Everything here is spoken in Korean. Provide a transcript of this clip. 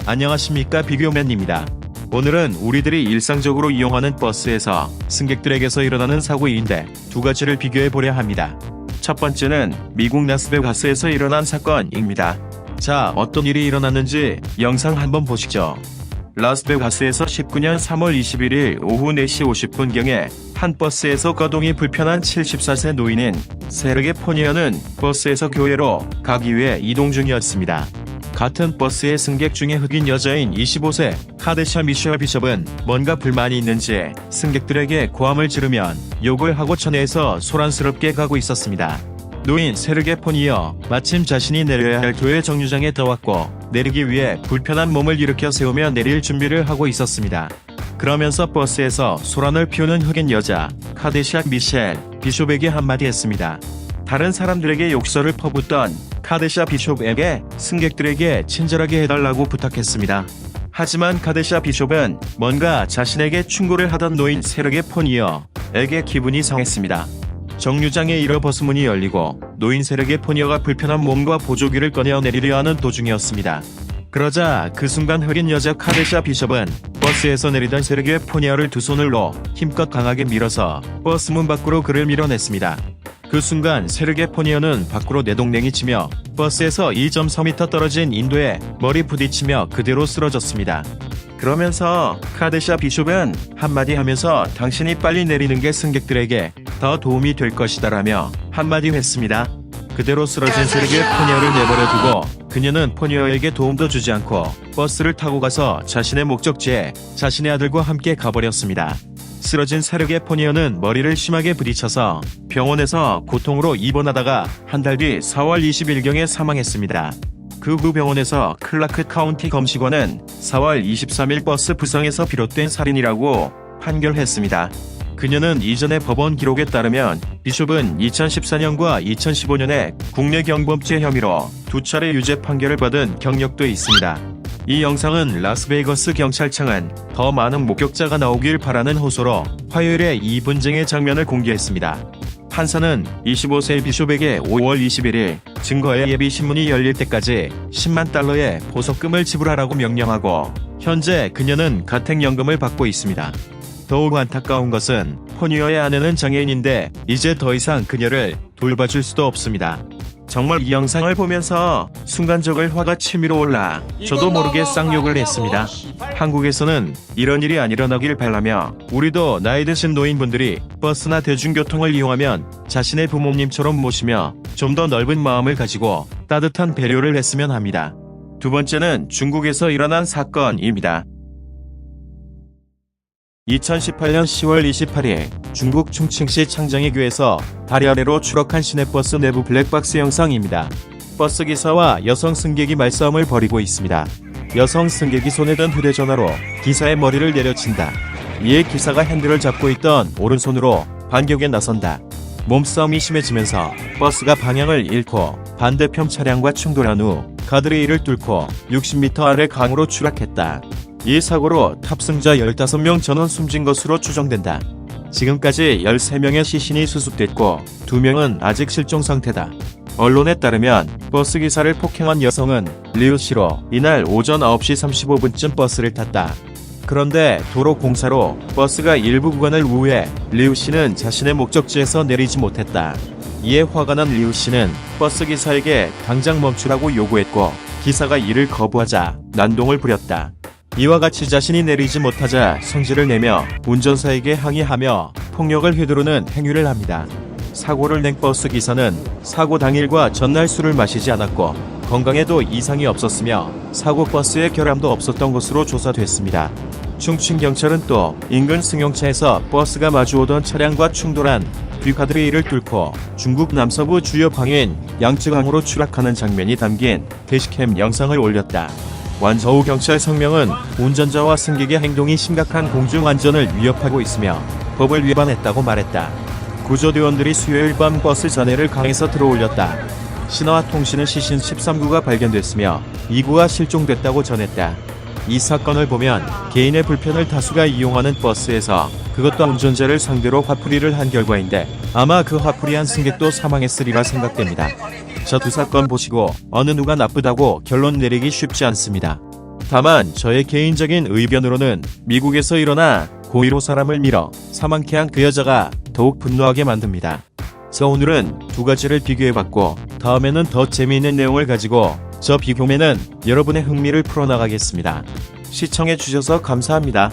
안녕하십니까, 비교맨입니다. 오늘은 우리들이 일상적으로 이용하는 버스에서 승객들에게서 일어나는 사고인데 두 가지를 비교해 보려 합니다. 첫 번째는 미국 라스베가스에서 일어난 사건입니다. 자, 어떤 일이 일어났는지 영상 한번 보시죠. 라스베가스에서 19년 3월 21일 오후 4시 50분경에 한 버스에서 거동이 불편한 74세 노인인 세르게 포니어는 버스에서 교회로 가기 위해 이동 중이었습니다. 같은 버스의 승객 중에 흑인 여자인 25세 카데샤 미셸 비숍은 뭔가 불만이 있는지 승객들에게 고함을 지르면 욕을 하고 차내에서 소란스럽게 가고 있었습니다. 노인 세르게 포니어, 마침 자신이 내려야 할 교회 정류장에 들어왔고 내리기 위해 불편한 몸을 일으켜 세우며 내릴 준비를 하고 있었습니다. 그러면서 버스에서 소란을 피우는 흑인 여자 카데샤 미셸 비숍에게 한마디 했습니다. 다른 사람들에게 욕설을 퍼붓던 카데샤 비숍에게 승객들에게 친절하게 해달라고 부탁했습니다. 하지만 카데샤 비숍은 뭔가 자신에게 충고를 하던 노인 세르게 포니어에게 기분이 상했습니다. 정류장에 이르러 버스문이 열리고 노인 세르게 포니어가 불편한 몸과 보조기를 꺼내 내리려 하는 도중이었습니다. 그러자 그 순간 흑인 여자 카데샤 비숍은 버스에서 내리던 세르게 포니어를 두 손으로 힘껏 강하게 밀어서 버스문 밖으로 그를 밀어냈습니다. 그 순간 세르게 포니어는 밖으로 내동댕이 치며 버스에서 2.4m 떨어진 인도에 머리 부딪히며 그대로 쓰러졌습니다. 그러면서 카데샤 비숍은 한마디 하면서 당신이 빨리 내리는 게 승객들에게 더 도움이 될 것이다라며 한마디 했습니다. 그대로 쓰러진 세르게 포니어를 내버려두고 그녀는 포니어에게 도움도 주지 않고 버스를 타고 가서 자신의 목적지에 자신의 아들과 함께 가버렸습니다. 쓰러진 세르게 포니어는 머리를 심하게 부딪혀서 병원에서 고통으로 입원하다가 한 달 뒤 4월 20일경에 사망했습니다. 그 후 병원에서 클라크 카운티 검시관은 4월 23일 버스 부상에서 비롯된 살인이라고 판결했습니다. 그녀는 이전의 법원 기록에 따르면 비숍은 2014년과 2015년에 국내 경범죄 혐의로 두 차례 유죄 판결을 받은 경력도 있습니다. 이 영상은 라스베이거스 경찰청은 더 많은 목격자가 나오길 바라는 호소로 화요일에 이 분쟁의 장면을 공개했습니다. 판사는 25세 비숍에게 5월 21일 증거의 예비 신문이 열릴 때까지 10만 달러의 보석금을 지불하라고 명령하고 현재 그녀는 가택연금을 받고 있습니다. 더욱 안타까운 것은 포니어의 아내는 장애인인데 이제 더 이상 그녀를 돌봐줄 수도 없습니다. 정말 이 영상을 보면서 순간적으로 화가 치밀어 올라 저도 모르게 쌍욕을 했습니다. 한국에서는 이런 일이 안 일어나길 바라며 우리도 나이 드신 노인분들이 버스나 대중교통을 이용하면 자신의 부모님처럼 모시며 좀 더 넓은 마음을 가지고 따뜻한 배려를 했으면 합니다. 두 번째는 중국에서 일어난 사건입니다. 2018년 10월 28일 중국 충칭시 창정이교에서 다리 아래로 추락한 시내버스 내부 블랙박스 영상입니다. 버스 기사와 여성 승객이 말싸움을 벌이고 있습니다. 여성 승객이 손에 든 휴대전화로 기사의 머리를 내려친다. 이에 기사가 핸들을 잡고 있던 오른손으로 반격에 나선다. 몸싸움이 심해지면서 버스가 방향을 잃고 반대편 차량과 충돌한 후 가드레일을 뚫고 60m 아래 강으로 추락했다. 이 사고로 탑승자 15명 전원 숨진 것으로 추정된다. 지금까지 13명의 시신이 수습됐고 2명은 아직 실종 상태다. 언론에 따르면 버스 기사를 폭행한 여성은 리우 씨로 이날 오전 9시 35분쯤 버스를 탔다. 그런데 도로 공사로 버스가 일부 구간을 우회해 리우 씨는 자신의 목적지에서 내리지 못했다. 이에 화가 난 리우 씨는 버스 기사에게 당장 멈추라고 요구했고 기사가 이를 거부하자 난동을 부렸다. 이와 같이 자신이 내리지 못하자 성질을 내며 운전사에게 항의하며 폭력을 휘두르는 행위를 합니다. 사고를 낸 버스 기사는 사고 당일과 전날 술을 마시지 않았고 건강에도 이상이 없었으며 사고 버스에 결함도 없었던 것으로 조사됐습니다. 충칭경찰은 또 인근 승용차에서 버스가 마주오던 차량과 충돌한 뒤가드레일을 뚫고 중국 남서부 주요 방인 양쯔강으로 추락하는 장면이 담긴 게시캠 영상을 올렸다. 완저우 경찰 성명은 운전자와 승객의 행동이 심각한 공중안전을 위협하고 있으며 법을 위반했다고 말했다. 구조대원들이 수요일 밤 버스 잔해를 강에서 들어올렸다. 신화통신은 시신 13구가 발견됐으며 2구가 실종됐다고 전했다. 이 사건을 보면 개인의 불편을 다수가 이용하는 버스에서 그것도 운전자를 상대로 화풀이를 한 결과인데 아마 그 화풀이한 승객도 사망했으리라 생각됩니다. 저 두 사건 보시고 어느 누가 나쁘다고 결론 내리기 쉽지 않습니다. 다만 저의 개인적인 의견으로는 미국에서 일어나 고의로 사람을 밀어 사망케 한 그 여자가 더욱 분노하게 만듭니다. 그래서 오늘은 두 가지를 비교해봤고 다음에는 더 재미있는 내용을 가지고 저 비교맨은 여러분의 흥미를 풀어나가겠습니다. 시청해주셔서 감사합니다.